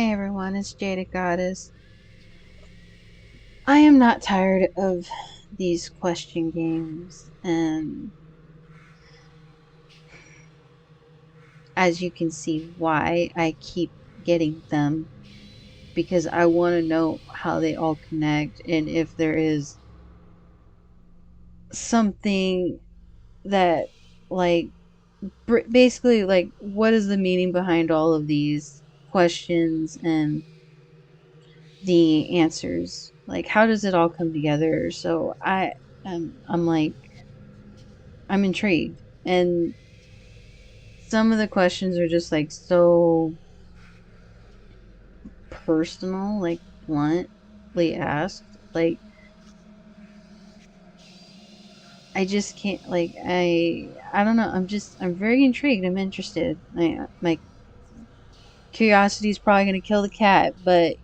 Hey everyone, it's Jada Goddess. I am not tired of these question games, and as you can see, why I keep getting them because I want to know how they all connect and if there is something that, like, basically, like, what is the meaning behind all of these questions and the answers? Like, how does it all come together? So I'm like, I'm intrigued. And some of the questions are just like so personal, like bluntly asked. Like, I just can't, like, I don't know. I'm very intrigued. I'm interested. My curiosity is probably going to kill the cat, but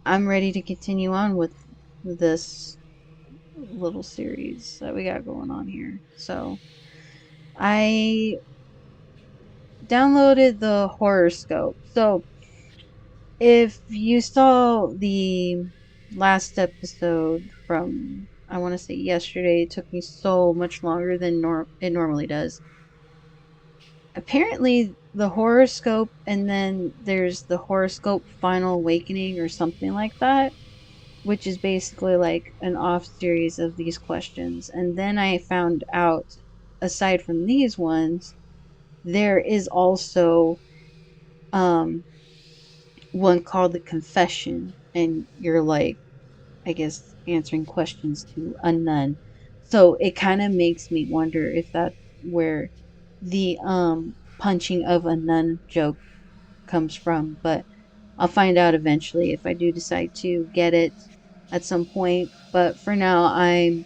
I'm ready to continue on with this little series that we got going on here. So, I downloaded the Horrorscope. So, if you saw the last episode from, I want to say yesterday, it took me so much longer than it normally does. Apparently, the horoscope, and then there's the horoscope Final Awakening or something like that, which is basically like an off series of these questions. And then I found out, aside from these ones, there is also um, one called the Confession, and you're like, I guess, answering questions to a nun. So it kind of makes me wonder if that's where the punching of a nun joke comes from. But I'll find out eventually if I do decide to get it at some point. But for now, I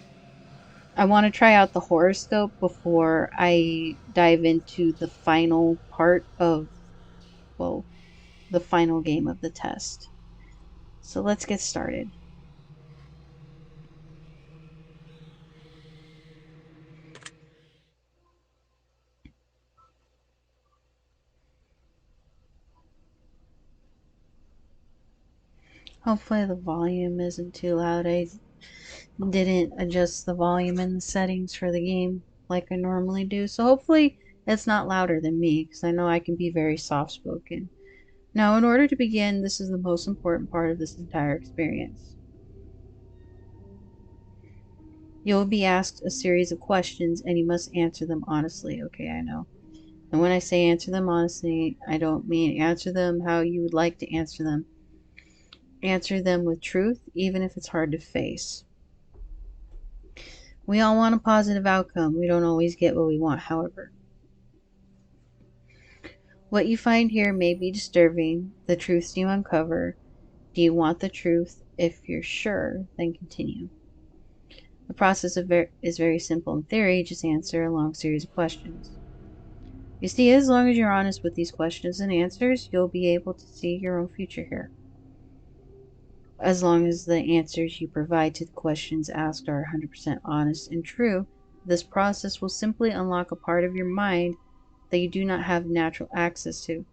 want to try out the horoscope before I dive into the final part of, well, the final game of the test. So let's get started. Hopefully the volume isn't too loud. I didn't adjust the volume in the settings for the game like I normally do. So hopefully it's not louder than me because I know I can be very soft spoken. Now, in order to begin, this is the most important part of this entire experience. You will be asked a series of questions and you must answer them honestly. Okay, I know. And when I say answer them honestly, I don't mean answer them how you would like to answer them. Answer them with truth, even if it's hard to face. We all want a positive outcome. We don't always get what we want, however. What you find here may be disturbing. The truths you uncover. Do you want the truth? If you're sure, then continue. The process is very simple in theory. Just answer a long series of questions. You see, as long as you're honest with these questions and answers, you'll be able to see your own future here. As long as the answers you provide to the questions asked are 100% honest and true, this process will simply unlock a part of your mind that you do not have natural access to.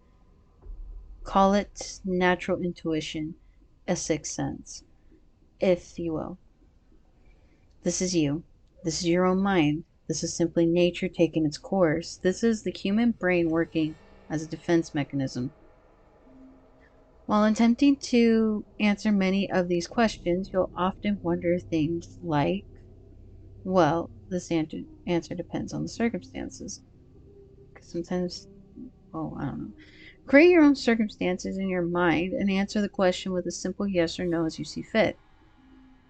Call it natural intuition, a sixth sense, if you will. This is you. This is your own mind. This is simply nature taking its course. This is the human brain working as a defense mechanism. While attempting to answer many of these questions, you'll often wonder things like, well, this answer depends on the circumstances. Because sometimes, oh, I don't know. Create your own circumstances in your mind and answer the question with a simple yes or no as you see fit.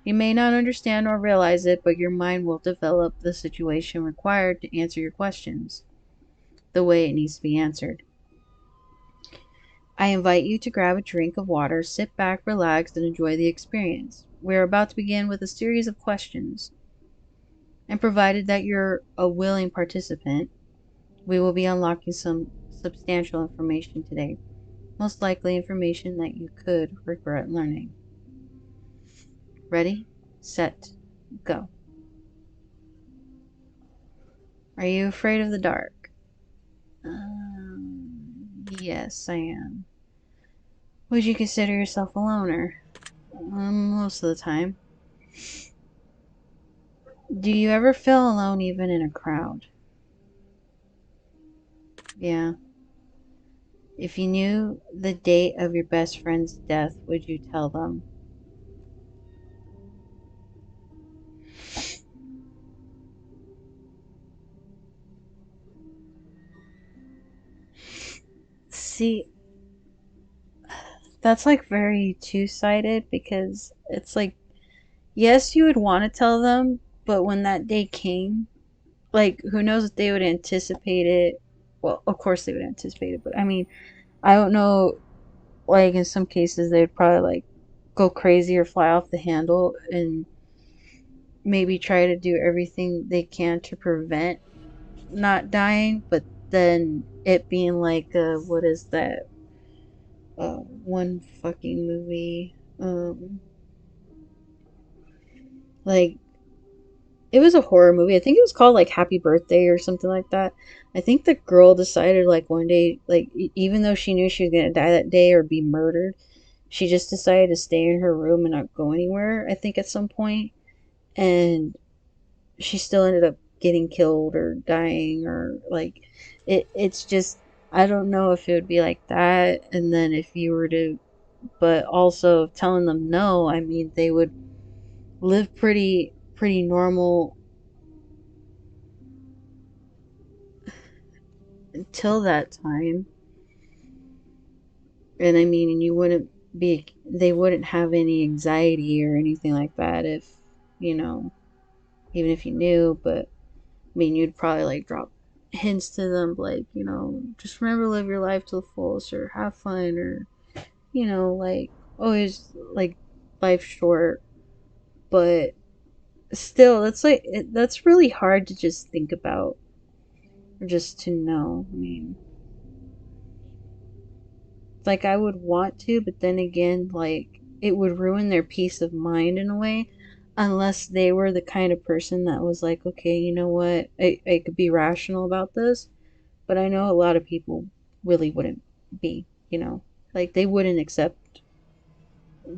You may not understand or realize it, but your mind will develop the situation required to answer your questions the way it needs to be answered. I invite you to grab a drink of water, sit back, relax, and enjoy the experience. We are about to begin with a series of questions, and provided that you're a willing participant, we will be unlocking some substantial information today, most likely information that you could regret learning. Ready, set, go. Are you afraid of the dark? Yes, I am. Would you consider yourself a loner? Most of the time. Do you ever feel alone even in a crowd? Yeah. If you knew the date of your best friend's death, would you tell them? See, that's like very two-sided because it's like, yes, you would want to tell them, but when that day came, like, who knows if they would anticipate it. Well, of course they would anticipate it, but I mean, I don't know. Like, in some cases, they would probably like go crazy or fly off the handle and maybe try to do everything they can to prevent not dying, but then it being like, what is that? One fucking movie. Like, it was a horror movie. I think it was called like Happy Birthday or something like that. I think the girl decided like one day, like even though she knew she was gonna die that day or be murdered, she just decided to stay in her room and not go anywhere. I think at some point, and she still ended up getting killed or dying or like it's just I don't know if it would be like that and then if you were to but also telling them no, I mean they would live pretty normal until that time. And I mean and you wouldn't be they wouldn't have any anxiety or anything like that if you know even if you knew, but I mean, you'd probably like drop hints to them, like, just remember to live your life to the fullest or have fun or, like always like life short. But still, that's like, that's really hard to just think about or just to know. I mean, like I would want to, but then again, like it would ruin their peace of mind in a way unless they were the kind of person that was like, okay, you know what, I could be rational about this. But I know a lot of people really wouldn't be, like they wouldn't accept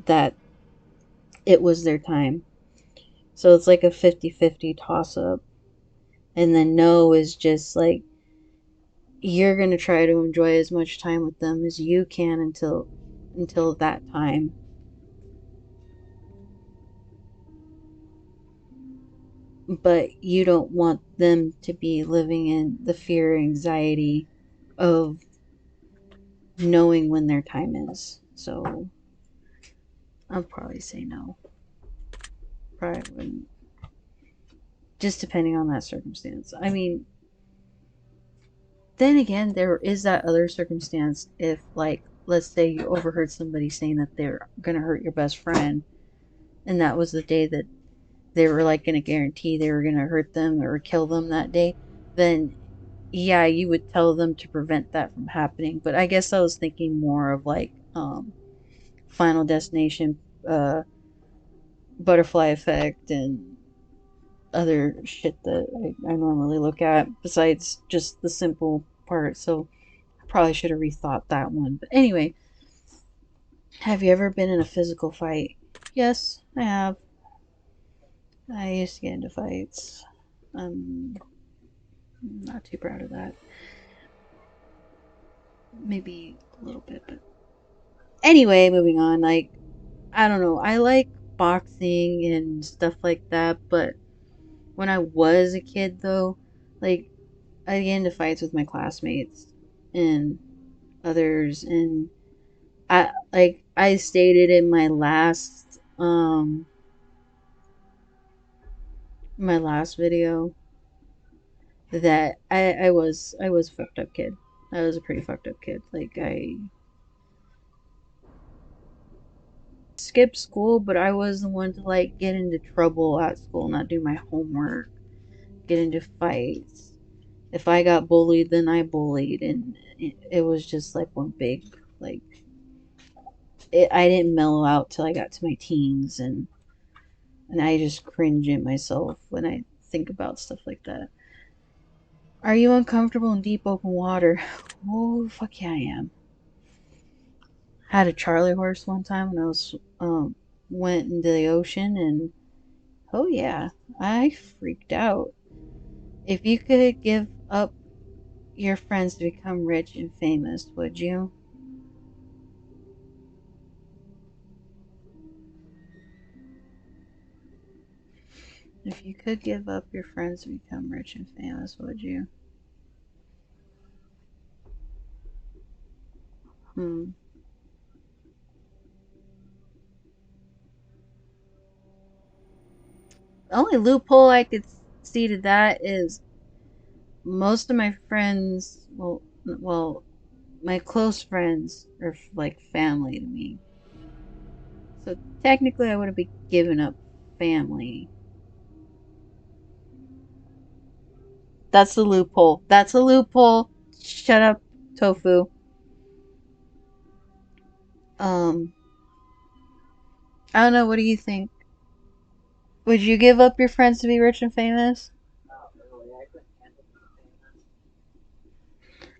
that it was their time. So it's like a 50-50 toss up. And then no is just like you're going to try to enjoy as much time with them as you can until that time. But you don't want them to be living in the fear and anxiety of knowing when their time is. So I'll probably say no. Probably wouldn't. Just depending on that circumstance. I mean, then again, there is that other circumstance if, like, let's say you overheard somebody saying that they're gonna hurt your best friend, and that was the day that they were like gonna guarantee they were gonna hurt them or kill them that day, then yeah, you would tell them to prevent that from happening. But I guess I was thinking more of like Final Destination, uh, Butterfly Effect, and other shit that I normally look at besides just the simple part. So I probably should have rethought that one. But anyway, have you ever been in a physical fight? Yes, I have. I used to get into fights. I'm not too proud of that. Maybe a little bit, but anyway, moving on. Like, I don't know. I like boxing and stuff like that, but when I was a kid, though, like, I get into fights with my classmates and others, and I stated in my last video that I was a fucked up kid. I was a pretty fucked up kid. Like I skipped school, but I was the one to like get into trouble at school, not do my homework, get into fights. If I got bullied, then I bullied, and it was just like one big like. I didn't mellow out till I got to my teens, and I just cringe at myself when I think about stuff like that. Are you uncomfortable in deep open water? Oh, fuck yeah, I am. I had a Charlie horse one time when I was went into the ocean, and oh yeah, I freaked out. If you could give up your friends to become rich and famous, would you? If you could give up your friends to become rich and famous, would you? Hmm. The only loophole I could see to that is most of my friends, my close friends are like family to me. So technically, I would have been giving up family. That's the loophole. That's a loophole. Shut up, tofu. Um, I don't know. What do you think? Would you give up your friends to be rich and famous?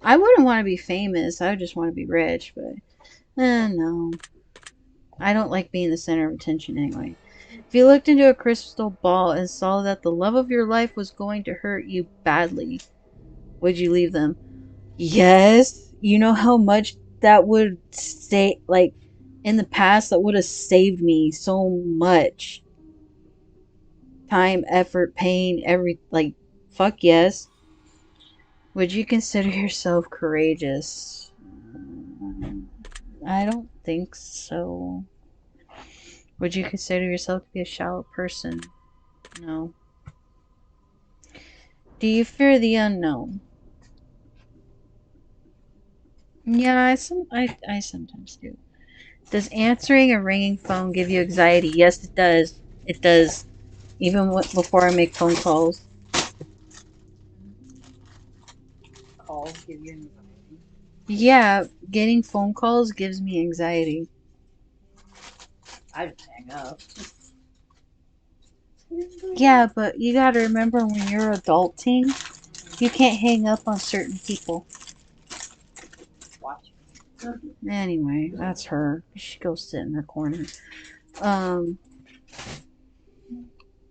I wouldn't want to be famous. I would just want to be rich, but no. I don't like being the center of attention anyway. If you looked into a crystal ball and saw that the love of your life was going to hurt you badly, would you leave them? Yes. You know how much that would say, like, in the past, that would have saved me so much time, effort, pain, like, fuck yes. Would you consider yourself courageous? I don't think so. Would you consider yourself to be a shallow person? No. Do you fear the unknown? Yeah, I sometimes do. Does answering a ringing phone give you anxiety? Yes, it does. It does. Even before I make phone calls. Calls give you anxiety? Yeah, getting phone calls gives me anxiety. I just hang up. Yeah, but you gotta remember when you're adulting, you can't hang up on certain people. Watch. Anyway, that's her. She goes sit in her corner. Um.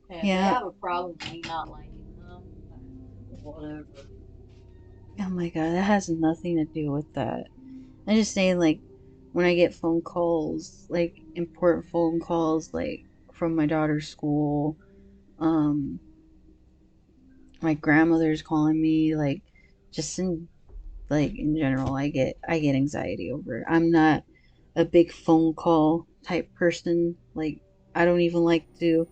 Yeah. I have a problem with me not liking them. Whatever. Oh my god, that has nothing to do with that. I'm just saying, like, when I get phone calls, like important phone calls, like from my daughter's school, um, my grandmother's calling me, like, just in general, I get anxiety over it. I'm not a big phone call type person. Like, I don't even like to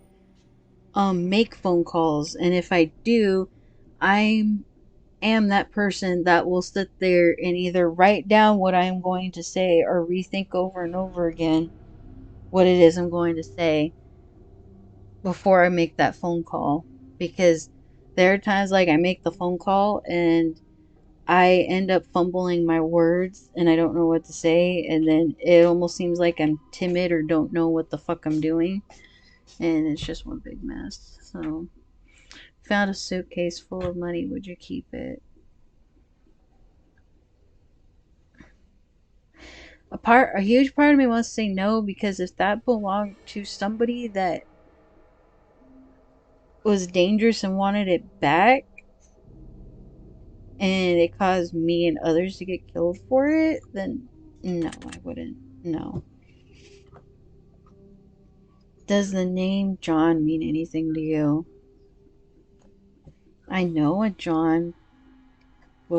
make phone calls, and if I do, I'm am that person that will sit there and either write down what I am going to say or rethink over and over again what it is I'm going to say before I make that phone call. Because there are times like I make the phone call and I end up fumbling my words and I don't know what to say, and then it almost seems like I'm timid or don't know what the fuck I'm doing, and it's just one big mess. So, found a suitcase full of money, would you keep it? A huge part of me wants to say no, because if that belonged to somebody that was dangerous and wanted it back and it caused me and others to get killed for it, then no, I wouldn't. No. Does the name John mean anything to you? I know a John, but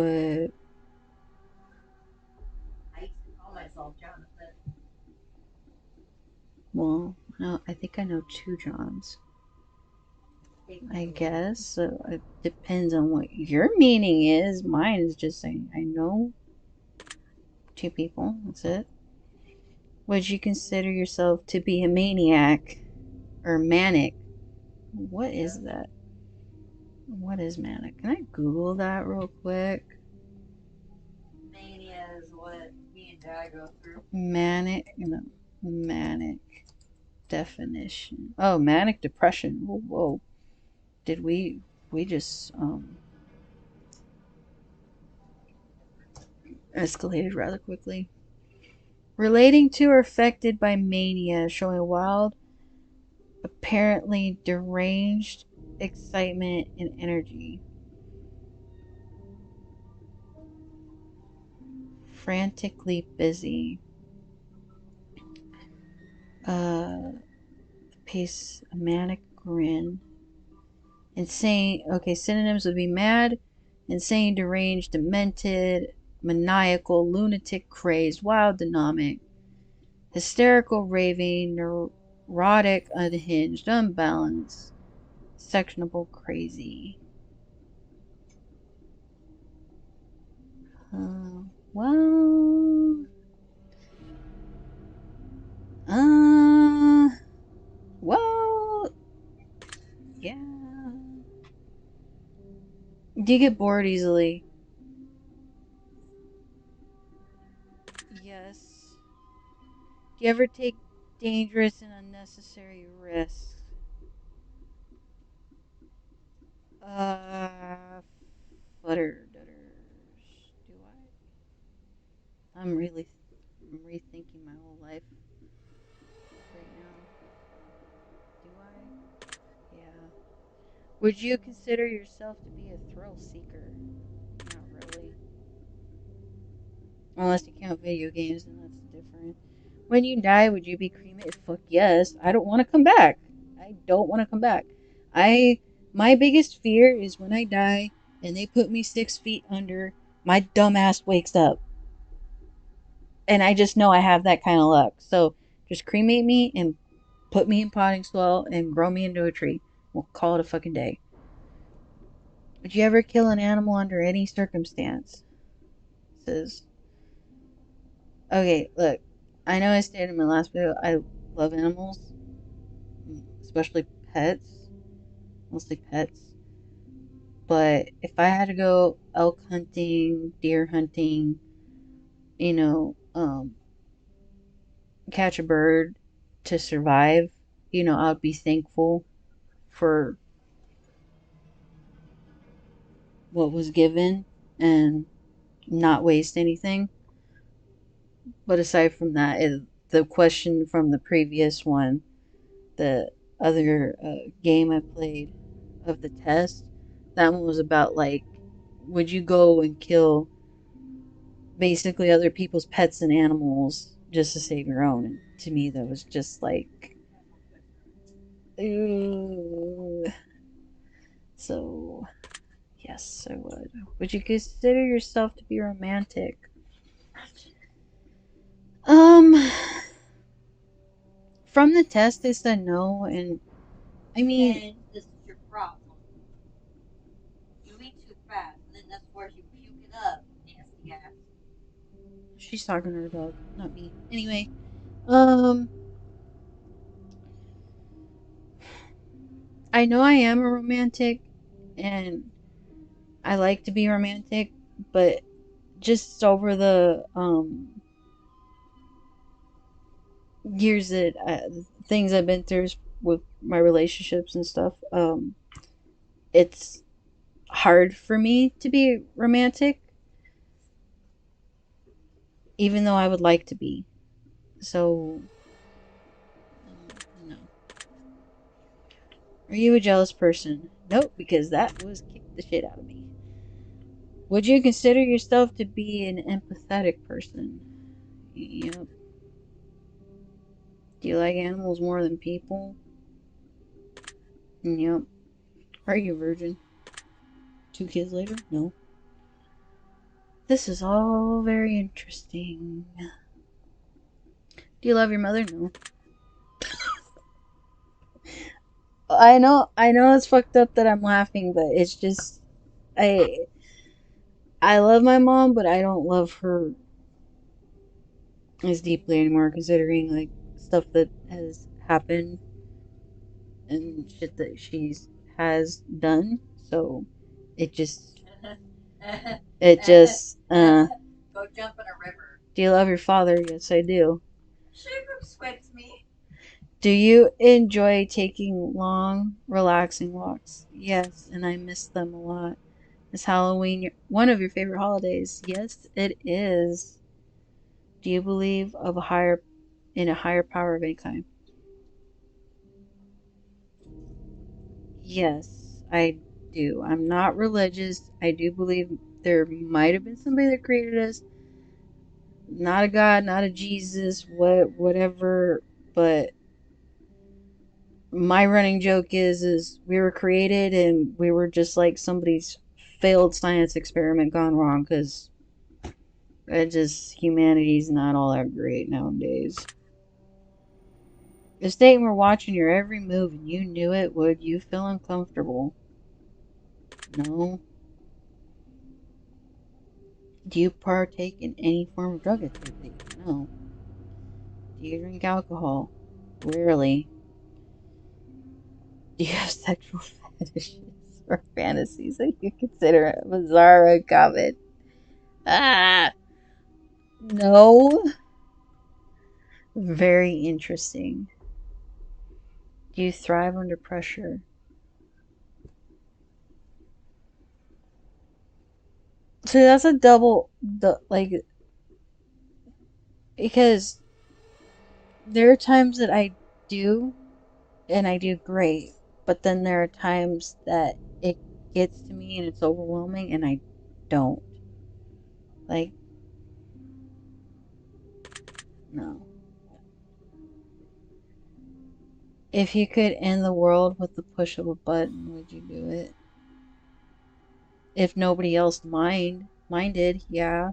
I used to call myself Jonathan. Well, no, I think I know two Johns. I guess. So it depends on what your meaning is. Mine is just saying I know two people. That's it. Would you consider yourself to be a maniac or manic? What is that? What is manic? Can I Google that real quick? Mania is what me and Dad go through. Manic, manic definition. Oh, manic depression. Whoa, whoa. Did we just escalated rather quickly. Relating to or affected by mania, showing wild, apparently deranged excitement and energy. Frantically busy. Uh, pace, a manic grin. Insane. Okay, synonyms would be mad, insane, deranged, demented, maniacal, lunatic, crazed, wild, dynamic, hysterical, raving, neurotic, unhinged, unbalanced, sectionable, crazy. Well, uh, well, yeah. Do you get bored easily? Yes. Do you ever take dangerous and unnecessary risks? Uh, Flutterdutters. Do I'm rethinking my whole life right now. Do I? Yeah. Would you consider yourself to be a thrill seeker? Not really. Unless you count video games, then that's different. When you die, would you be cremated? Fuck yes. I don't want to come back. I don't want to come back. I My biggest fear is when I die and they put me 6 feet under, my dumb ass wakes up. And I just know I have that kind of luck. So just cremate me and put me in potting soil and grow me into a tree. We'll call it a fucking day. Would you ever kill an animal under any circumstance? Says, okay, look, I know I stated in my last video I love animals, especially pets, mostly pets. But if I had to go elk hunting, deer hunting, you know, catch a bird to survive, I'd be thankful for what was given and not waste anything. But aside from that, the question from the previous one, the other game I played of the test, that one was about like, would you go and kill basically other people's pets and animals just to save your own? And to me, that was just like, ooh. So, yes, I would. Would you consider yourself to be romantic? Um, from the test, they said no, and I mean, and this is your problem. You eat too fast, and then that's where you puke it up, nasty ass. She's talking to her dog, not me. Anyway, um, I know I am a romantic, and I like to be romantic, but just over the years that things I've been through with my relationships and stuff, it's hard for me to be romantic, even though I would like to be. So, no. Are you a jealous person? Nope, because that was kicked the shit out of me. Would you consider yourself to be an empathetic person? Yep. Do you like animals more than people? Yep. Are you a virgin? 2 kids later? No. This is all very interesting. Do you love your mother? No. I know it's fucked up that I'm laughing, but it's just I I love my mom, but I don't love her as deeply anymore, considering like stuff that has happened and shit that she's has done. So it just it just go jump in a river. Do you love your father? Yes, I do. Sugar sweats me. Do you enjoy taking long, relaxing walks? Yes, and I miss them a lot. Is Halloween one of your favorite holidays? Yes, it is. Do you believe in a higher power of any kind? Yes, I do. I'm not religious. I do believe there might have been somebody that created us. Not a God, not a Jesus, whatever, but my running joke is we were created and we were just like somebody's failed science experiment gone wrong because it just humanity's not all that great nowadays. If Satan were watching your every move and you knew it, would you feel uncomfortable? No. Do you partake in any form of drug activity? No. Do you drink alcohol? Rarely. Do you have sexual fetishes or fantasies that you consider bizarre or uncommon? Ah, no. Very interesting. Do you thrive under pressure? So that's a double, like, because there are times that I do, and I do great, but then there are times that it gets to me and it's overwhelming, and I don't. Like, no. If you could end the world with the push of a button, would you do it? If nobody else minded, yeah,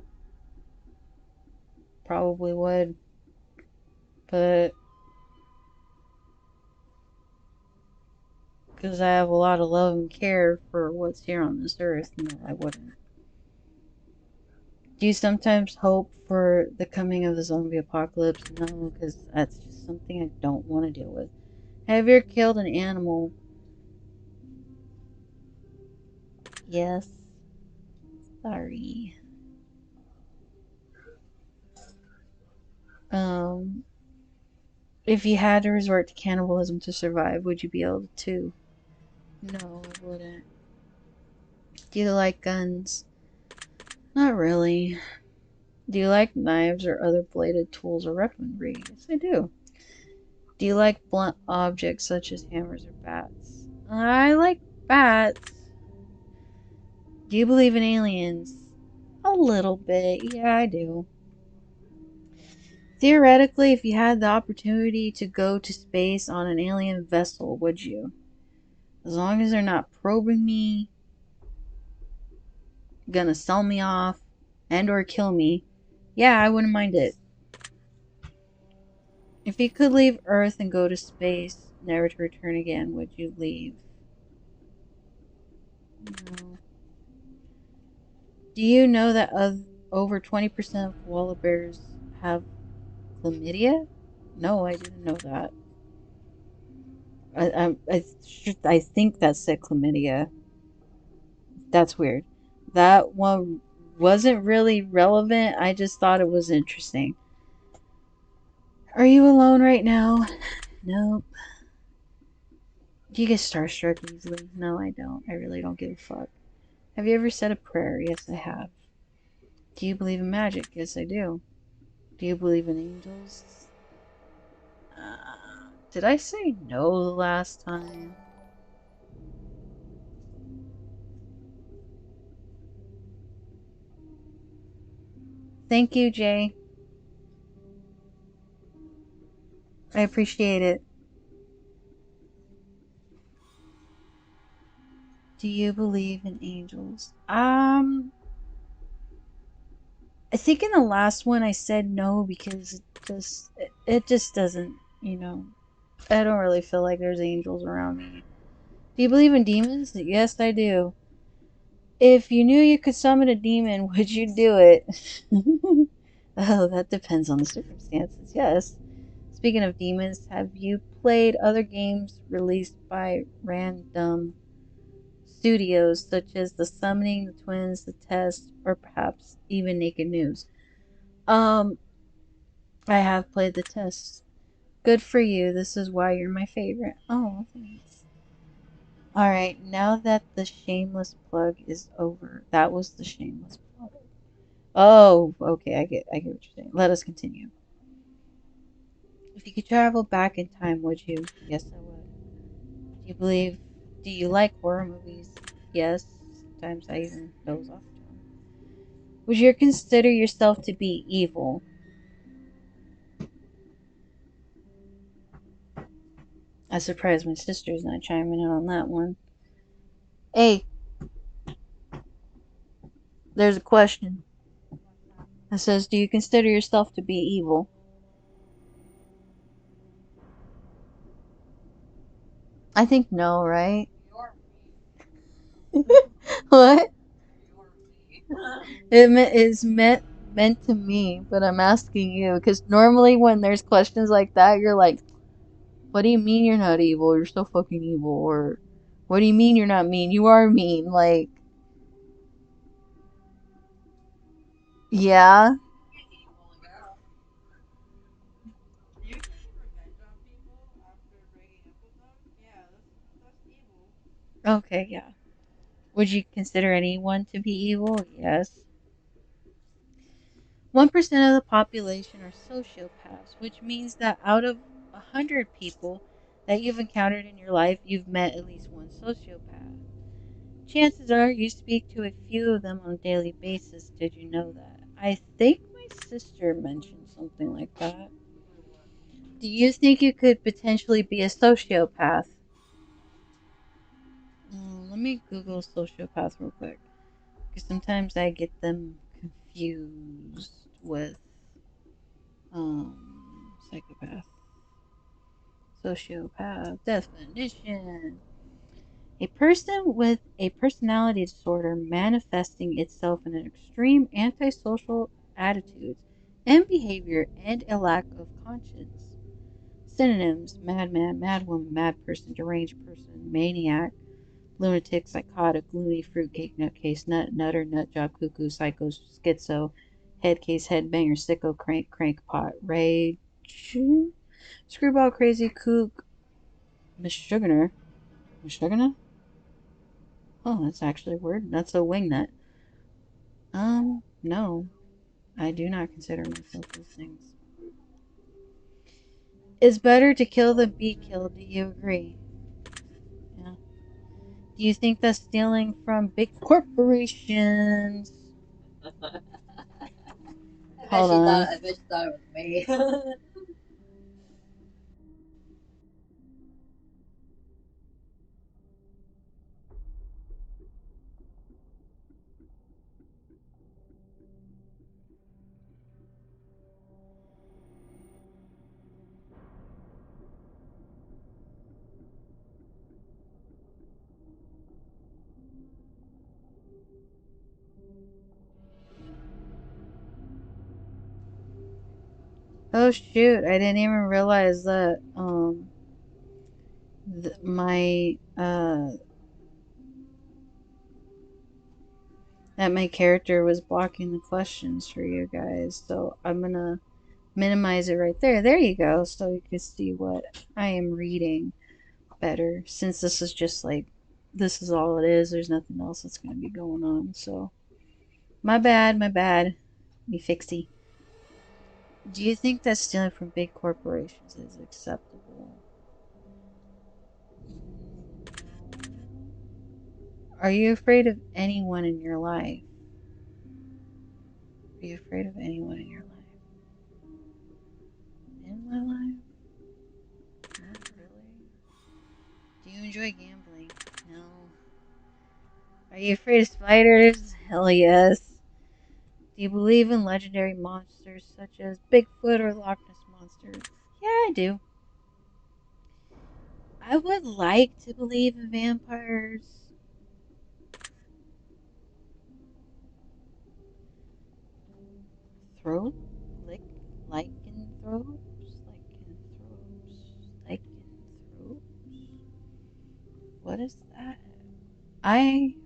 probably would. But because I have a lot of love and care for what's here on this earth, no, I wouldn't. Do you sometimes hope for the coming of the zombie apocalypse? No, because that's just something I don't want to deal with. Have you ever killed an animal? Yes. Sorry. Um, if you had to resort to cannibalism to survive, would you be able to? No, I wouldn't. Do you like guns? Not really. Do you like knives or other bladed tools or weaponry? Yes, I do. Do you like blunt objects such as hammers or bats? I like bats. Do you believe in aliens? A little bit. Yeah, I do. Theoretically, if you had the opportunity to go to space on an alien vessel, would you? As long as they're not probing me, gonna sell me off, and or kill me, yeah, I wouldn't mind it. If you could leave Earth and go to space, never to return again, would you leave? No. Do you know that over 20% of koala bears have chlamydia? No, I didn't know that. I think that said chlamydia. That's weird. That one wasn't really relevant. I just thought it was interesting. Are you alone right now? Nope. Do you get starstruck easily? No, I don't. I really don't give a fuck. Have you ever said a prayer? Yes, I have. Do you believe in magic? Yes, I do. Do you believe in angels? Did I say no the last time? Thank you, Jay. I appreciate it. Do you believe in angels? I think in the last one I said no because it just doesn't, you know, I don't really feel like there's angels around me. Do you believe in demons? Yes, I do. If you knew you could summon a demon, would you do it? Oh, that depends on the circumstances. Yes. Speaking of demons, have you played other games released by random studios such as The Summoning, The Twins, The Test, or perhaps even Naked News? Um, I have played The Test. Good for you. This is why you're my favorite. Oh, thanks. Alright, now that the shameless plug is over, that was the shameless plug. Oh, okay, I get what you're saying. Let us continue. If you could travel back in time, would you? Yes, I would. Do you like horror movies? Yes, sometimes I even doze off to them. Would you consider yourself to be evil? I'm surprised my sister's not chiming in on that one. Hey, there's a question. It says, do you consider yourself to be evil? I think no, right? What? It's meant to me, but I'm asking you because normally when there's questions like that, you're like, "What do you mean you're not evil? You're so fucking evil." Or, "What do you mean you're not mean? You are mean." Like, yeah. Okay, yeah. Would you consider anyone to be evil? Yes. 1% of the population are sociopaths, which means that out of 100 people that you've encountered in your life, you've met at least one sociopath. Chances are you speak to a few of them on a daily basis. Did you know that? I think my sister mentioned something like that. Do you think you could potentially be a sociopath? Let me Google sociopath real quick. Because sometimes I get them confused with psychopath. Sociopath definition. A person with a personality disorder manifesting itself in an extreme antisocial attitudes and behavior and a lack of conscience. Synonyms: madman, madwoman, mad person, deranged person, maniac, lunatic, psychotic, loony, fruitcake, nutcase, nutter, nutjob, cuckoo, psycho, schizo, head case, headbanger, sicko, crank, crankpot, rage, screwball, crazy, kook, mishuganer. Mishuganer? Oh, that's actually a word. That's a wingnut. No. I do not consider myself those things. It's better to kill than be killed. Do you agree? Yeah. Do you think that stealing from big corporations? Hold on. I bet she thought it was me. Oh shoot! I didn't even realize that my that my character was blocking the questions for you guys. So I'm gonna minimize it right there. There you go. So you can see what I am reading better. Since this is just like, this is all it is. There's nothing else that's gonna be going on. So my bad. My bad. Me fixie. Do you think that stealing from big corporations is acceptable? Are you afraid of anyone in your life? Are you afraid of anyone in your life? In my life? Not really. Do you enjoy gambling? No. Are you afraid of spiders? Hell yes. Do you believe in legendary monsters such as Bigfoot or Loch Ness Monster? Yeah, I do. I would like to believe in vampires. Throat? Lick? Lycanthropes? Lycanthropes? What is that?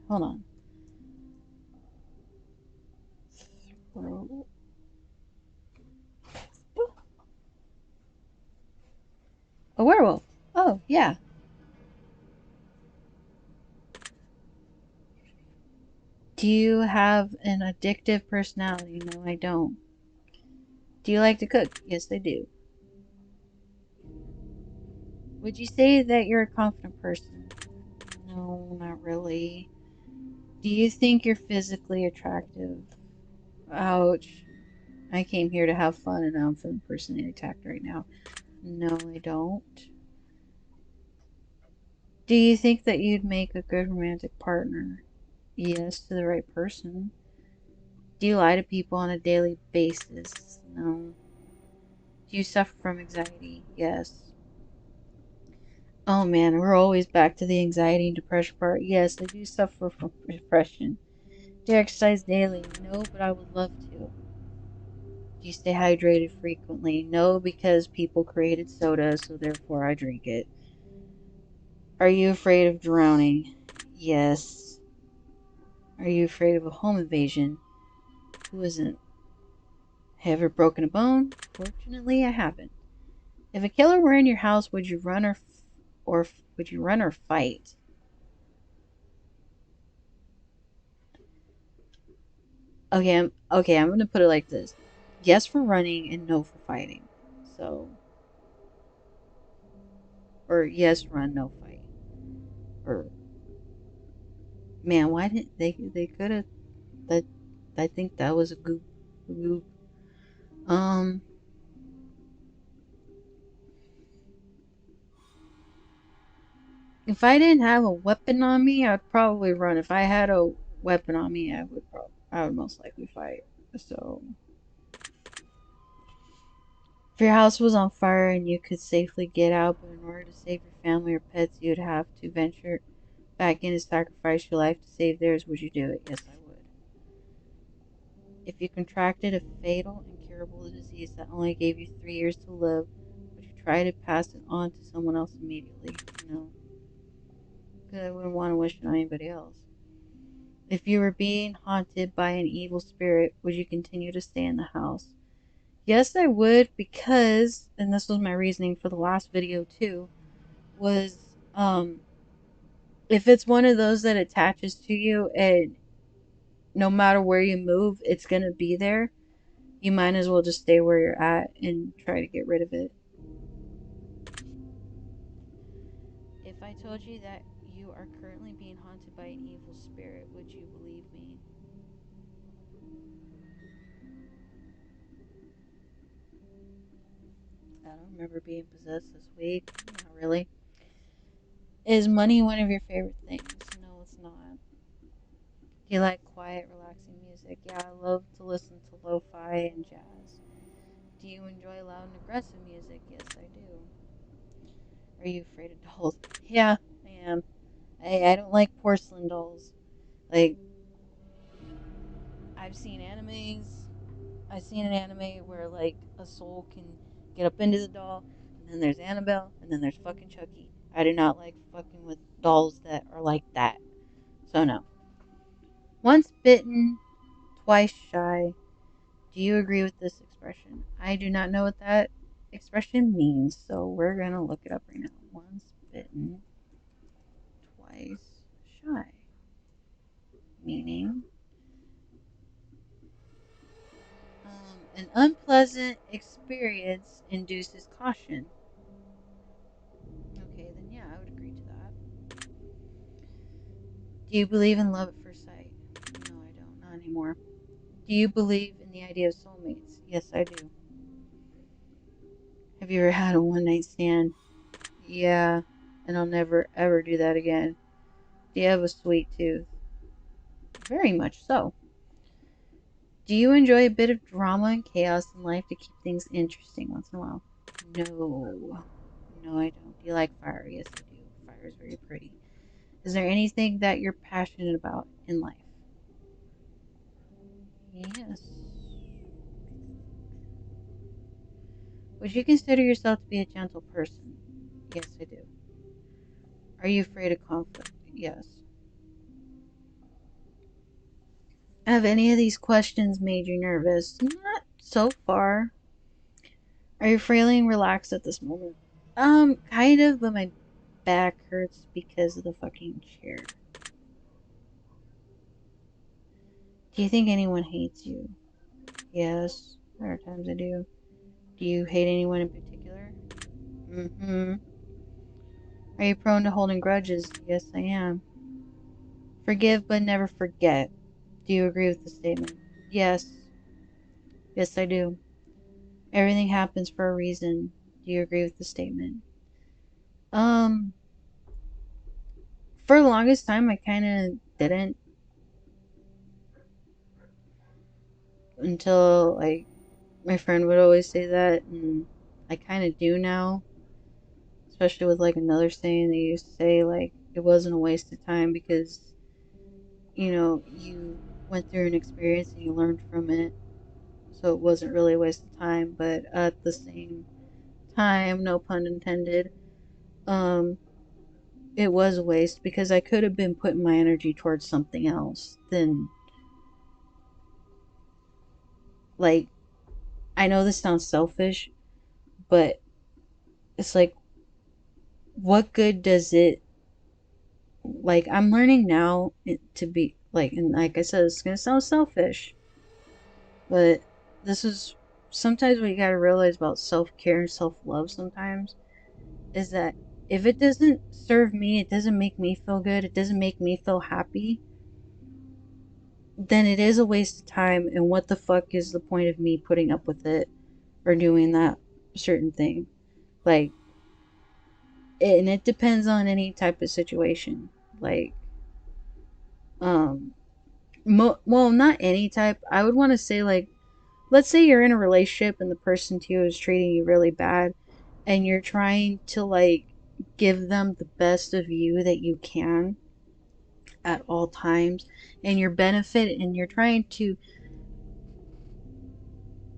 Hold on. Throat? A werewolf. Oh, yeah. Do you have an addictive personality? No, I don't. Do you like to cook? Yes, I do. Would you say that you're a confident person? No, not really. Do you think you're physically attractive? Ouch. I came here to have fun and I'm feeling personally attacked right now. No, I don't. Do you think that you'd make a good romantic partner? Yes, to the right person. Do you lie to people on a daily basis? No. Do you suffer from anxiety? Yes. Oh man, we're always back to the anxiety and depression part. Yes, I do suffer from depression. Do you exercise daily? No, but I would love to. Do you stay hydrated frequently? No, because people created soda, so therefore I drink it. Are you afraid of drowning? Yes. Are you afraid of a home invasion? Who isn't? Have you ever broken a bone? Fortunately, I haven't. If a killer were in your house, would you run or would you run or fight? Okay. I'm gonna put it like this: yes for running and no for fighting. So, or yes run, no fight. Or man, why didn't they? They could have. That I think that was a goop. Um, if I didn't have a weapon on me, I'd probably run. If I had a weapon on me, I would most likely fight. So, if your house was on fire and you could safely get out, but in order to save your family or pets, you'd have to venture back in to sacrifice your life to save theirs, would you do it? Yes, I would. If you contracted a fatal, incurable disease that only gave you 3 years to live, would you try to pass it on to someone else immediately? No, because I wouldn't want to wish it on anybody else. If you were being haunted by an evil spirit, would you continue to stay in the house? Yes, I would, because, and this was my reasoning for the last video too, was if it's one of those that attaches to you and no matter where you move, it's going to be there, you might as well just stay where you're at and try to get rid of it. If I told you that you are currently being haunted by an evil spirit, would you believe me? I don't remember being possessed this week. Not really. Is money one of your favorite things? No, it's not. Do you like quiet, relaxing music? Yeah, I love to listen to lo-fi and jazz. Do you enjoy loud and aggressive music? Yes, I do. Are you afraid of dolls? Yeah, I am. I don't like porcelain dolls. Like, I've seen animes. I've seen an anime where, like, a soul can get up into the doll, and then there's Annabelle, and then there's fucking Chucky. I do not like fucking with dolls that are like that. So, no. Once bitten, twice shy. Do you agree with this expression? I do not know what that expression means, so we're gonna look it up right now. Once bitten, twice shy. Meaning, an unpleasant experience induces caution. Okay, then yeah, I would agree to that. Do you believe in love at first sight? No, I don't. Not anymore. Do you believe in the idea of soulmates? Yes, I do. Have you ever had a one night stand? Yeah, and I'll never ever do that again. Do you have a sweet tooth? Very much so. Do you enjoy a bit of drama and chaos in life to keep things interesting once in a while? No. No, I don't. Do you like fire? Yes, I do. Fire is very pretty. Is there anything that you're passionate about in life? Yes. Would you consider yourself to be a gentle person? Yes, I do. Are you afraid of conflict? Yes. Have any of these questions made you nervous? Not so far. Are you feeling relaxed at this moment? Kind of, but my back hurts because of the fucking chair. Do you think anyone hates you? Yes, there are times I do. Do you hate anyone in particular? Mm-hmm. Are you prone to holding grudges? Yes, I am. Forgive but never forget. Do you agree with the statement? Yes. Yes, I do. Everything happens for a reason. Do you agree with the statement? Um, for the longest time, I kind of didn't until, like, my friend would always say that, and I kind of do now, especially with, like, another saying they used to say, like, it wasn't a waste of time because, you went through an experience and you learned from it, so it wasn't really a waste of time, but at the same time, no pun intended, um, it was a waste because I could have been putting my energy towards something else than, like, I know this sounds selfish, but it's like, what good does it, like, I'm learning now to be, like, and like I said, it's gonna sound selfish, but this is sometimes what you gotta realize about self care and self love sometimes is that if it doesn't serve me, it doesn't make me feel good, it doesn't make me feel happy, then it is a waste of time. And what the fuck is the point of me putting up with it or doing that certain thing? Like, and it depends on any type of situation. Like, um, well, not any type. I would want to say, like, let's say you're in a relationship and the person to you is treating you really bad, and you're trying to, like, give them the best of you that you can at all times, and your benefit, and you're trying to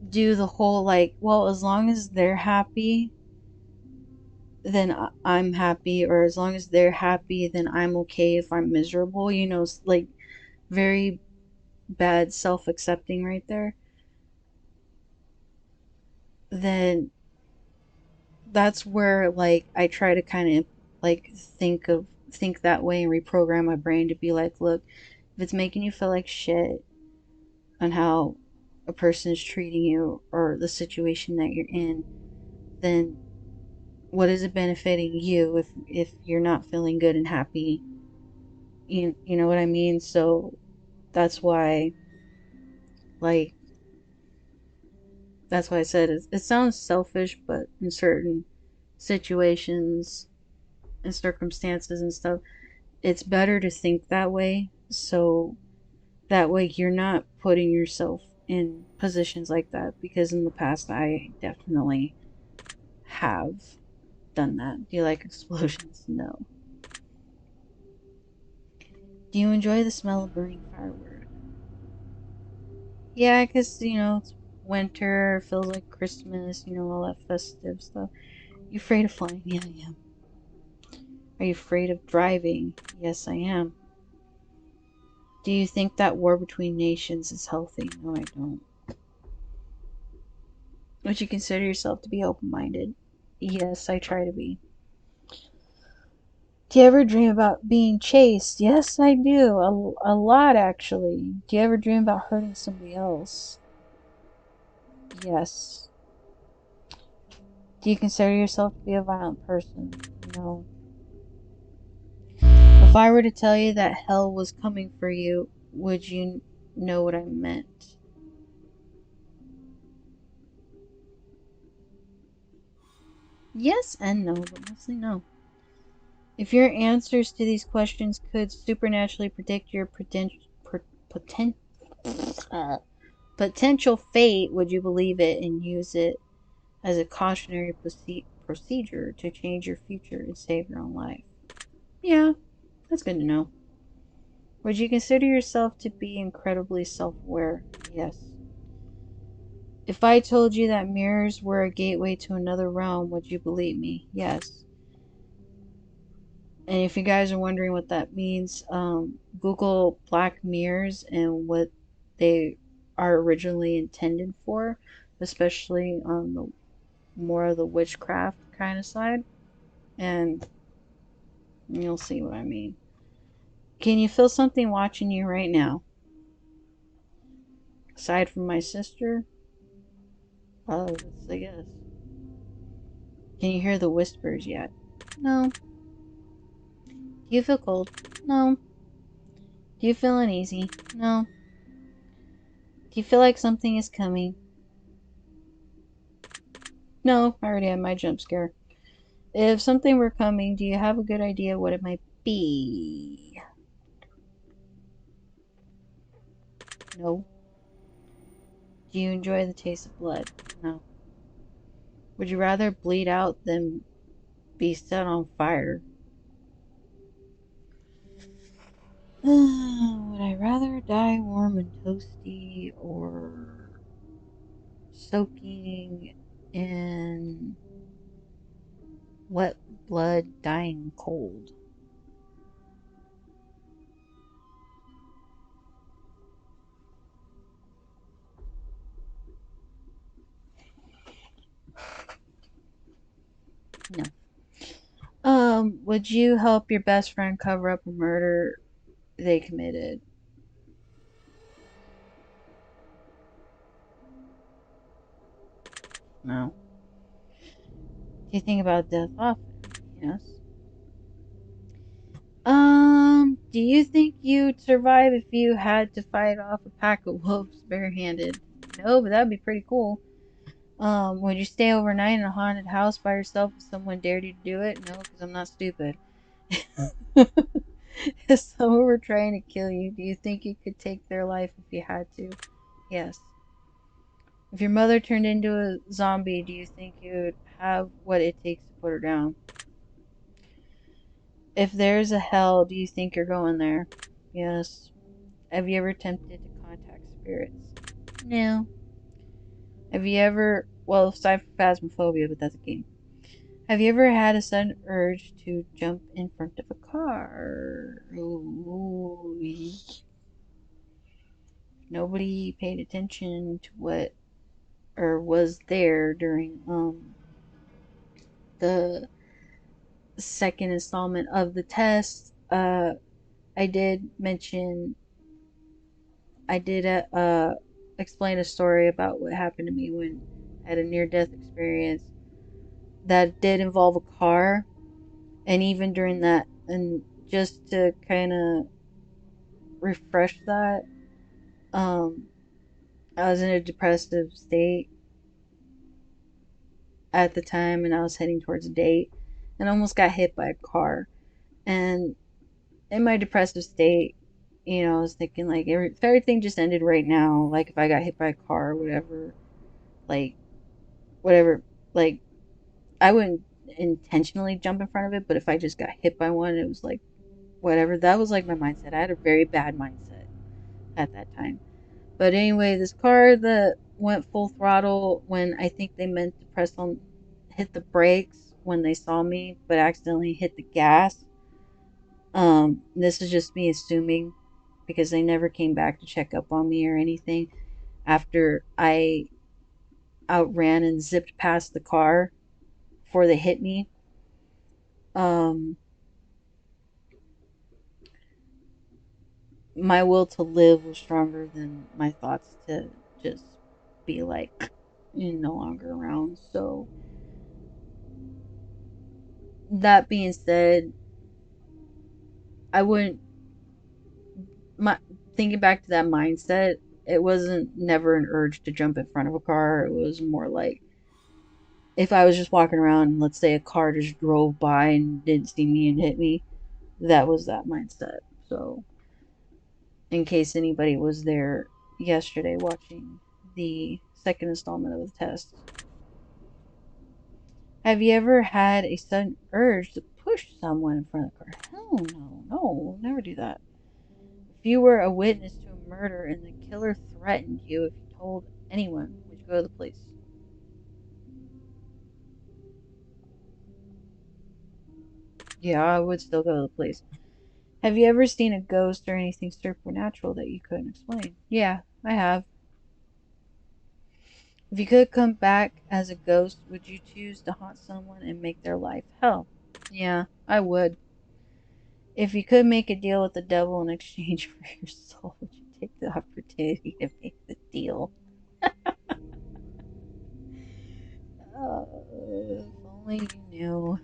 do the whole, like, well, as long as they're happy, then I'm happy, or as long as they're happy, then I'm okay if I'm miserable, like, very bad self accepting right there. Then that's where, like, I try to kind of, like, think that way and reprogram my brain to be like, look, if it's making you feel like shit on how a person is treating you or the situation that you're in, then what is it benefiting you if you're not feeling good and happy? You know what I mean? So that's why, like, that's why I said it sounds selfish, but in certain situations and circumstances and stuff, it's better to think that way, so that way you're not putting yourself in positions like that, because in the past I definitely have done that. Do you like explosions? No. Do you enjoy the smell of burning firework? Yeah, because, it's winter, feels like Christmas, all that festive stuff. You afraid of flying? Yeah, I am. Are you afraid of driving? Yes, I am. Do you think that war between nations is healthy? No, I don't. Would you consider yourself to be open minded? Yes, I try to be. Do you ever dream about being chased? Yes, I do. A lot, actually. Do you ever dream about hurting somebody else? Yes. Do you consider yourself to be a violent person? No. If I were to tell you that hell was coming for you, would you know what I meant? Yes and no, but mostly no. If your answers to these questions could supernaturally predict your poten- uh, potential fate, would you believe it and use it as a cautionary procedure to change your future and save your own life? Yeah, that's good to know. Would you consider yourself to be incredibly self aware? Yes. If I told you that mirrors were a gateway to another realm, would you believe me? Yes. And if you guys are wondering what that means, Google black mirrors and what they are originally intended for, especially on the more of the witchcraft kind of side, and you'll see what I mean. Can you feel something watching you right now? Aside from my sister? Oh, that's a guess. Can you hear the whispers yet? No. Do you feel cold? No. Do you feel uneasy? No. Do you feel like something is coming? No, I already had my jump scare. If something were coming, do you have a good idea what it might be? No. Do you enjoy the taste of blood? No. Would you rather bleed out than be set on fire? Would I rather die warm and toasty or soaking in wet blood dying cold? No. Would you help your best friend cover up a murder they committed? No. Do you think about death often? Yes. Do you think you'd survive if you had to fight off a pack of wolves barehanded? No, but that'd be pretty cool. Would you stay overnight in a haunted house by yourself if someone dared you to do it? No, because I'm not stupid. If someone were trying to kill you, do you think you could take their life if you had to? Yes. If your mother turned into a zombie, do you think you'd have what it takes to put her down? If there's a hell, do you think you're going there? Yes. Have you ever attempted to contact spirits? No. Have you ever, well, aside from Phasmophobia, but that's a game. Have you ever had a sudden urge to jump in front of a car? Ooh. Nobody paid attention to what or was there during the second installment of the test. I did mention I did explain a story about what happened to me when I had a near death experience that did involve a car, and even during that, and just to kind of refresh that, um, I was in a depressive state at the time, and I was heading towards a date, and almost got hit by a car. And in my depressive state, I was thinking like, if everything just ended right now, like if I got hit by a car or whatever, like whatever, like I wouldn't intentionally jump in front of it, but if I just got hit by one, it was like whatever. That was like my mindset. I had a very bad mindset at that time. But anyway, this car that went full throttle when I think they meant to hit the brakes when they saw me, but accidentally hit the gas. This is just me assuming because they never came back to check up on me or anything after I outran and zipped past the car before they hit me. Um, my will to live was stronger than my thoughts to just be like no longer around. So that being said, I wouldn't my thinking back to that mindset, it wasn't never an urge to jump in front of a car. It was more like if I was just walking around and let's say a car just drove by and didn't see me and hit me, that was that mindset. So in case anybody was there yesterday watching the second installment of the test, have you ever had a sudden urge to push someone in front of the car? Hell no, no, never do that. If you were a witness to a murder and the killer threatened you if you told anyone, would you go to the police? Yeah, I would still go to the police. Have you ever seen a ghost or anything supernatural that you couldn't explain? Yeah, I have. If you could come back as a ghost, would you choose to haunt someone and make their life hell? Yeah, I would. If you could make a deal with the devil in exchange for your soul, would you take the opportunity to make the deal. If only you knew.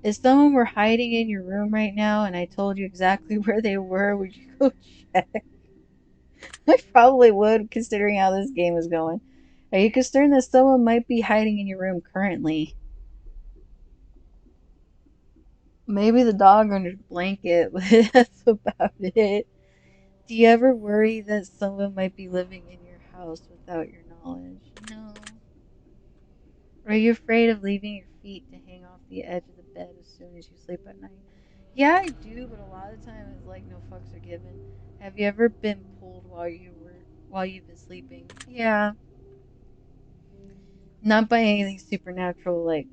If someone were hiding in your room right now and I told you exactly where they were, would you go check? I probably would, considering how this game is going. Are you concerned that someone might be hiding in your room currently? Maybe the dog under the blanket, but that's about it. Do you ever worry that someone might be living in your house without your knowledge? No. Are you afraid of leaving your feet to hang off the edge of the bed as soon as you sleep at night? Yeah, I do, but a lot of the time it's like no fucks are given. Have you ever been pulled while you've been sleeping? Yeah, not by anything supernatural. Like,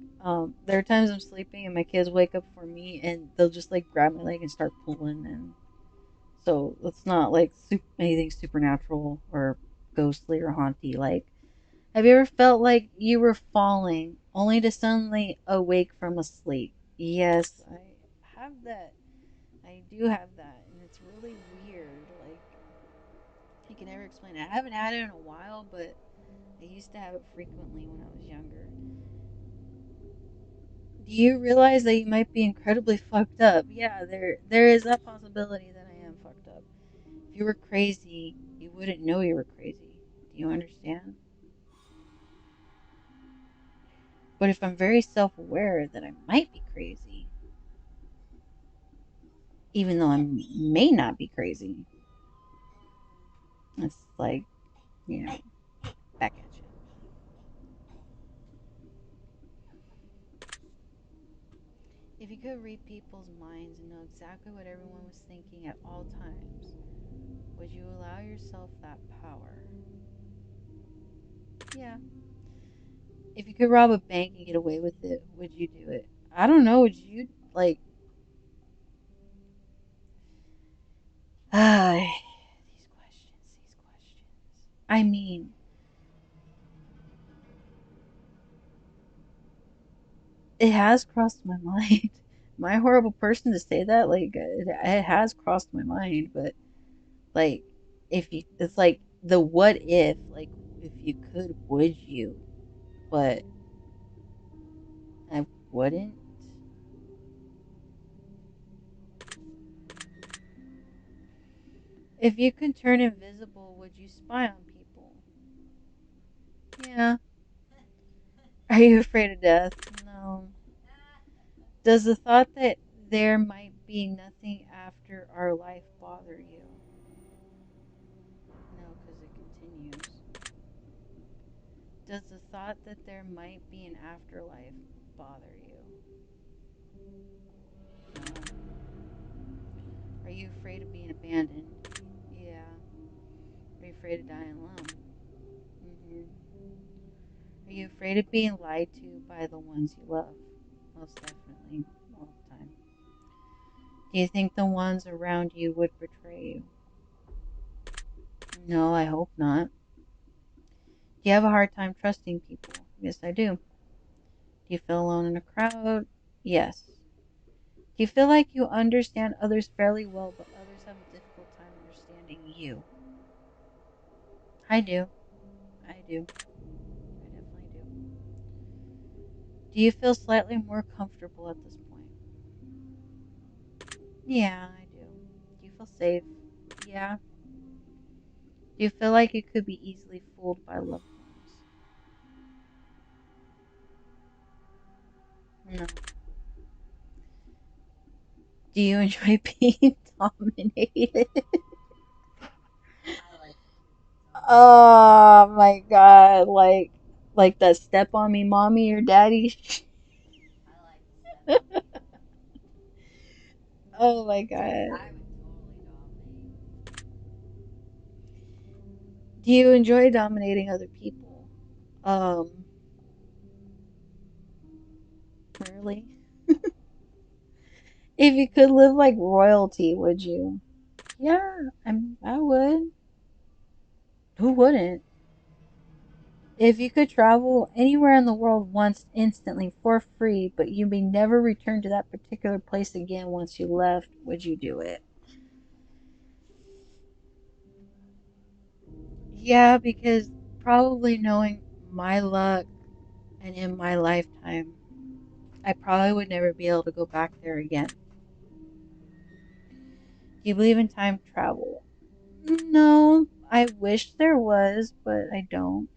there are times I'm sleeping and my kids wake up for me and they'll just like grab my leg and start pulling, and so it's not like anything supernatural or ghostly or haunty. Like, have you ever felt like you were falling only to suddenly awake from a sleep? Yes, I have that. I do have that, and it's really weird. Like, I can never explain it. I haven't had it in a while, but I used to have it frequently when I was younger. Do you realize that you might be incredibly fucked up? Yeah, there is a possibility that I am fucked up. If you were crazy, you wouldn't know you were crazy. Do you understand? But if I'm very self aware that I might be crazy, even though I may not be crazy, it's like, you know, back at you. If you could read people's minds and know exactly what everyone was thinking at all times, would you allow yourself that power? Yeah. If you could rob a bank and get away with it, would you do it? I don't know. Would you, like, these questions. I mean, it has crossed my mind. Am I a horrible person to say that? Like, it has crossed my mind, but like, if you, it's like the what if, like, if you could, would you? But I wouldn't. If you could turn invisible, would you spy on people? Yeah. Are you afraid of death? No. Does the thought that there might be nothing after our life bother you? No, because it continues. Does the thought that there might be an afterlife bother you? No. Are you afraid of being abandoned? Yeah. Are you afraid of dying alone? Are you afraid of being lied to by the ones you love? Most definitely, all the time. Do you think the ones around you would betray you? No, I hope not. Do you have a hard time trusting people? Yes, I do. Do you feel alone in a crowd? Yes. Do you feel like you understand others fairly well, but others have a difficult time understanding you? I do. I do. I definitely do. Do you feel slightly more comfortable at this point? Yeah, I do. Do you feel safe? Yeah. Do you feel like you could be easily fooled by loved ones? No. Do you enjoy being dominated? Oh my god, like that step on me mommy or daddy. Oh my god. Do you enjoy dominating other people? Um, really? If you could live like royalty, would you? Yeah, I would. Who wouldn't? If you could travel anywhere in the world once instantly for free, but you may never return to that particular place again once you left, would you do it? Yeah, because probably knowing my luck and in my lifetime, I probably would never be able to go back there again. Do you believe in time travel? No, I wish there was, but I don't.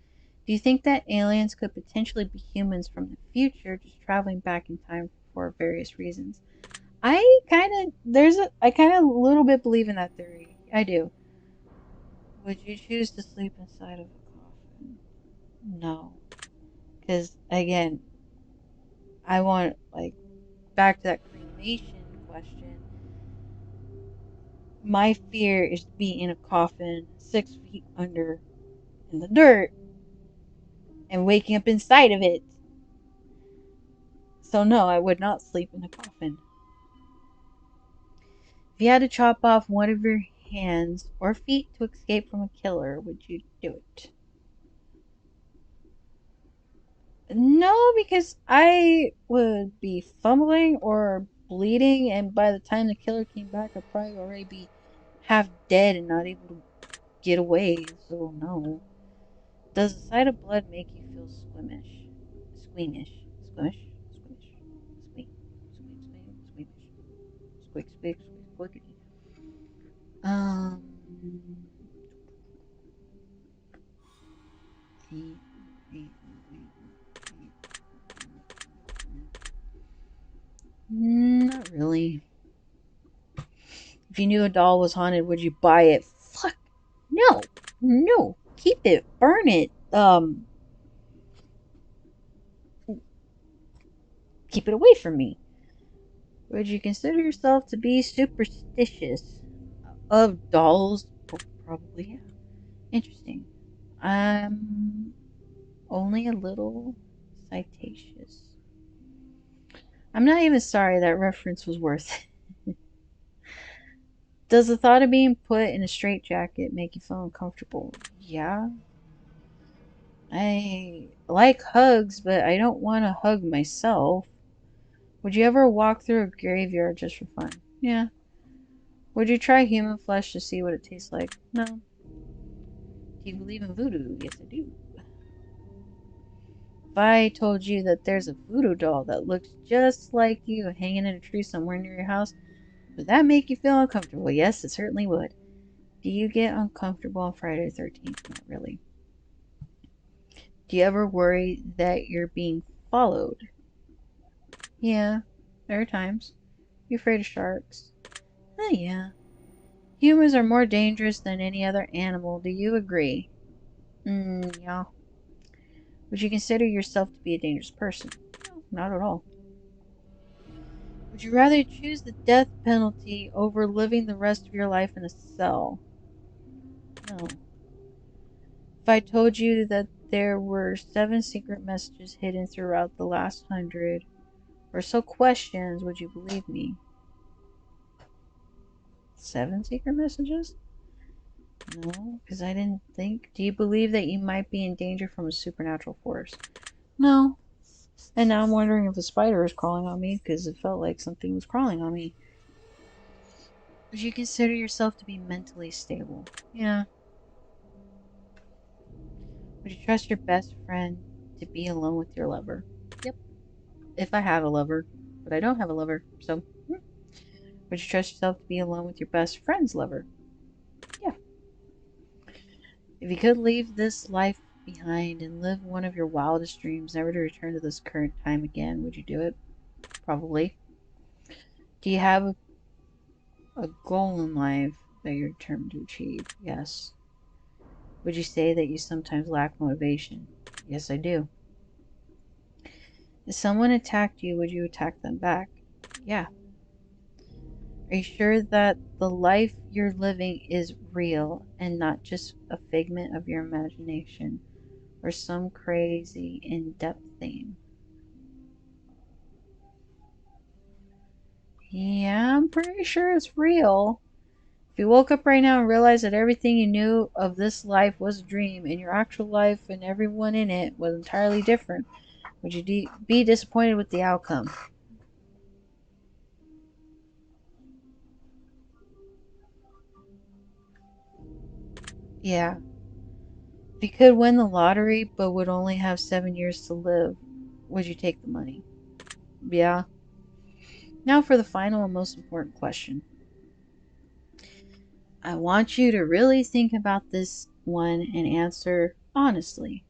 Do you think that aliens could potentially be humans from the future, just traveling back in time for various reasons? I kind of a little bit believe in that theory. I do. Would you choose to sleep inside of a coffin? No, because again, I want like back to that cremation question. My fear is to be in a coffin 6 feet under in the dirt and waking up inside of it. So no, I would not sleep in a coffin. If you had to chop off one of your hands or feet to escape from a killer, would you do it? No, because I would be fumbling or bleeding, and by the time the killer came back, I'd probably already be half dead and not able to get away. So no. Does the sight of blood make you feel squeamish? Squeamish. Squish? Squish. Squeak. Squeak. Squeak. Squeamish. Squeak. Squeak. Squeak. Squeakity. Um. Not really. If you knew a doll was haunted, would you buy it? Fuck no, no. Keep it, burn it. Keep it away from me. Would you consider yourself to be superstitious of dolls? Probably, yeah. Interesting. I'm only a little citacious. I'm not even sorry that reference was worth it. Does the thought of being put in a straitjacket make you feel uncomfortable? Yeah. I like hugs, but I don't want to hug myself. Would you ever walk through a graveyard just for fun? Yeah. Would you try human flesh to see what it tastes like? No. Do you believe in voodoo? Yes, I do. If I told you that there's a voodoo doll that looks just like you hanging in a tree somewhere near your house, would that make you feel uncomfortable? Yes, it certainly would. Do you get uncomfortable on Friday the 13th? Not really. Do you ever worry that you're being followed? Yeah, there are times. You afraid of sharks? Oh, yeah. Humans are more dangerous than any other animal. Do you agree? Yeah. Would you consider yourself to be a dangerous person? No, not at all. Would you rather choose the death penalty over living the rest of your life in a cell? No. If I told you that there were 7 secret messages hidden throughout the last 100 or so questions, would you believe me? 7 secret messages? No, because I didn't think. Do you believe that you might be in danger from a supernatural force? No. And now I'm wondering if a spider is crawling on me because it felt like something was crawling on me. Would you consider yourself to be mentally stable? Yeah. Would you trust your best friend to be alone with your lover? Yep. If I have a lover. But I don't have a lover, so. Would you trust yourself to be alone with your best friend's lover? Yeah. If you could leave this life behind and live one of your wildest dreams, never to return to this current time again, would you do it? Probably. Do you have a goal in life that you're determined to achieve? Yes. Would you say that you sometimes lack motivation? Yes, I do. If someone attacked you, would you attack them back? Yeah. Are you sure that the life you're living is real and not just a figment of your imagination or some crazy in depth theme? Yeah, I'm pretty sure it's real. If you woke up right now and realized that everything you knew of this life was a dream and your actual life and everyone in it was entirely different, would you be disappointed with the outcome? Yeah. If you could win the lottery but would only have 7 years to live, would you take the money? Yeah. Now for the final and most important question. I want you to really think about this one and answer honestly.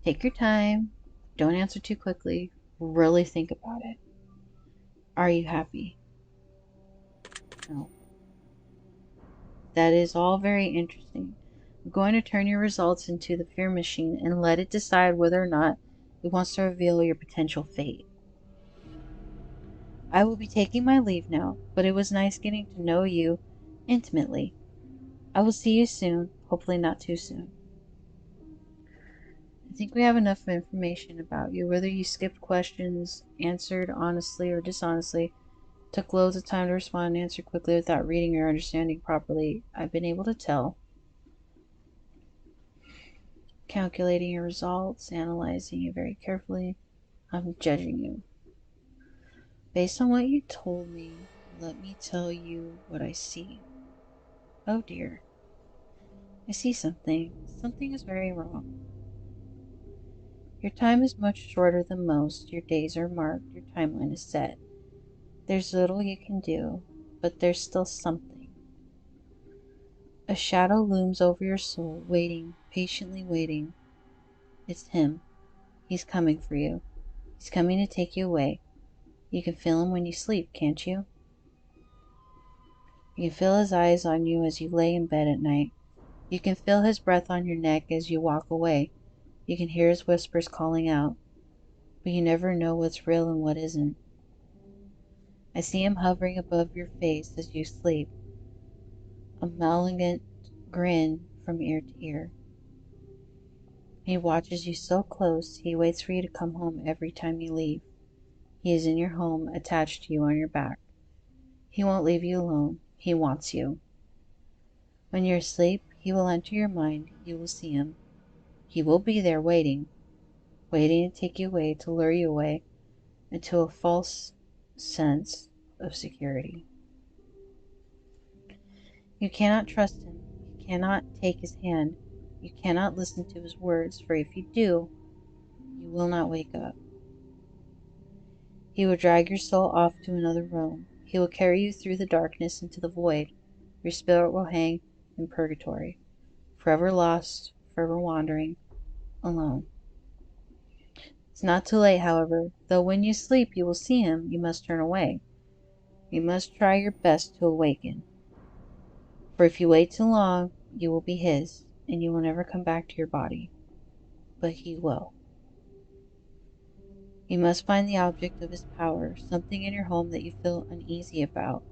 Take your time. Don't answer too quickly. Really think about it. Are you happy? No. That is all very interesting. I'm going to turn your results into the fear machine and let it decide whether or not it wants to reveal your potential fate. I will be taking my leave now, but it was nice getting to know you intimately. I will see you soon, hopefully not too soon. I think we have enough information about you, whether you skipped questions, answered honestly or dishonestly, took loads of time to respond and answer quickly without reading or understanding properly. I've been able to tell. Calculating your results, analyzing you very carefully. I'm judging you. Based on what you told me, let me tell you what I see. Oh dear. I see something. Something is very wrong. Your time is much shorter than most. Your days are marked. Your timeline is set. There's little you can do, but there's still something. A shadow looms over your soul, waiting, patiently waiting. It's him. He's coming for you. He's coming to take you away. You can feel him when you sleep, can't you? You can feel his eyes on you as you lay in bed at night. You can feel his breath on your neck as you walk away. You can hear his whispers calling out, but you never know what's real and what isn't. I see him hovering above your face as you sleep, a malignant grin from ear to ear. He watches you so close, he waits for you to come home every time you leave. He is in your home, attached to you on your back. He won't leave you alone. He wants you. When you're asleep, he will enter your mind. You will see him. He will be there waiting, waiting to take you away, to lure you away into a false sense of security. You cannot trust him. You cannot take his hand. You cannot listen to his words, for if you do, you will not wake up. He will drag your soul off to another realm. He will carry you through the darkness into the void. Your spirit will hang in purgatory, forever lost, forever wandering, alone. It's not too late, however. Though when you sleep you will see him, you must turn away. You must try your best to awaken. For if you wait too long, you will be his, and you will never come back to your body. But he will. You must find the object of his power, something in your home that you feel uneasy about.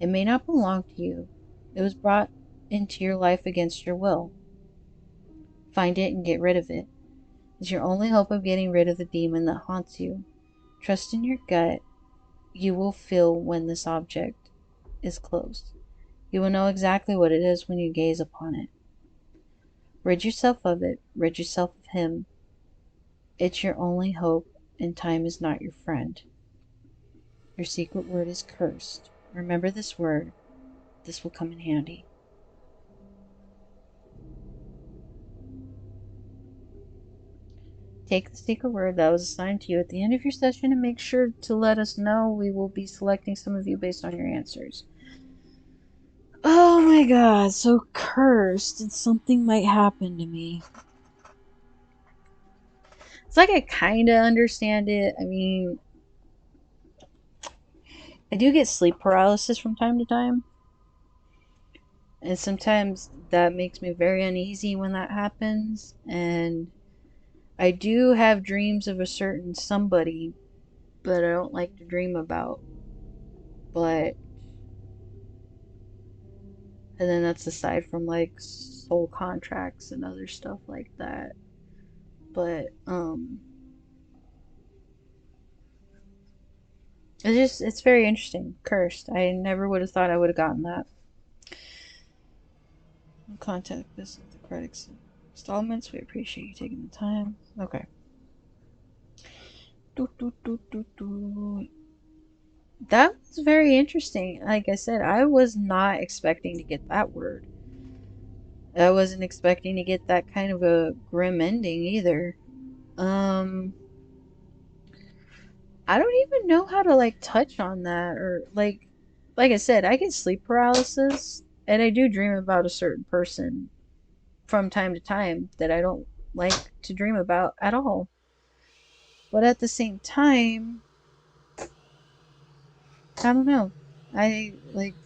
It may not belong to you. It was brought into your life against your will. Find it and get rid of it. It's your only hope of getting rid of the demon that haunts you. Trust in your gut. You will feel when this object is close. You will know exactly what it is when you gaze upon it. Rid yourself of it. Rid yourself of him. It's your only hope, and time is not your friend. Your secret word is cursed. Remember this word. This will come in handy. Take the secret word that was assigned to you at the end of your session and make sure to let us know. We will be selecting some of you based on your answers. Oh my god, so cursed and something might happen to me. It's like I kind of understand it. I mean, I do get sleep paralysis from time to time. And sometimes that makes me very uneasy when that happens. And I do have dreams of a certain somebody, but I don't like to dream about. But, and then that's aside from like soul contracts and other stuff like that. But, it's very interesting. Cursed. I never would have thought I would have gotten that. Contact us with the credits installments. We appreciate you taking the time. Okay. That was very interesting. Like I said, I was not expecting to get that word. I wasn't expecting to get that kind of a grim ending either. Um, I don't even know how to like touch on that or like I said, I get sleep paralysis and I do dream about a certain person from time to time that I don't like to dream about at all. But at the same time, I don't know. I like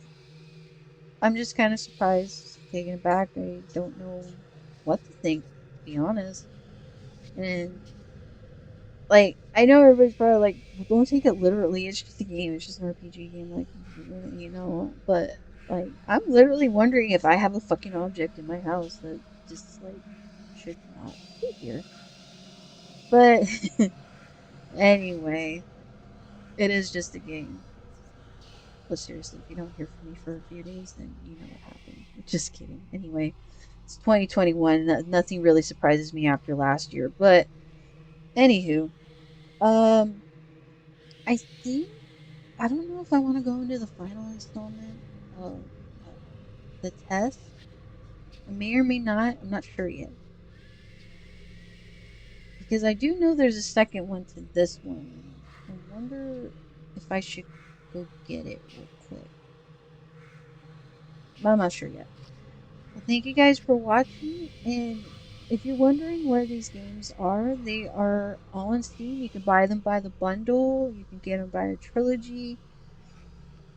I'm just kind of surprised, taken aback. I don't know what to think, to be honest. And like I know everybody's probably like, well, don't take it literally. It's just a game. It's just an RPG game, like you know. But like, I'm literally wondering if I have a fucking object in my house that just like should not be here. But anyway, it is just a game. But seriously, if you don't hear from me for a few days, then you know what happened. Just kidding. Anyway, it's 2021. Nothing really surprises me after last year. But anywho, um, I think I don't know if I want to go into the final installment of uh, the test. I may or may not. I'm not sure yet because I do know there's a second one to this one, and I wonder if I should go get it real quick. But I'm not sure yet. Well, thank you guys for watching. And if you're wondering where these games are, they are all on Steam. You can buy them by the bundle, you can get them by a trilogy,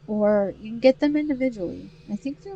or you can get them individually. I think they're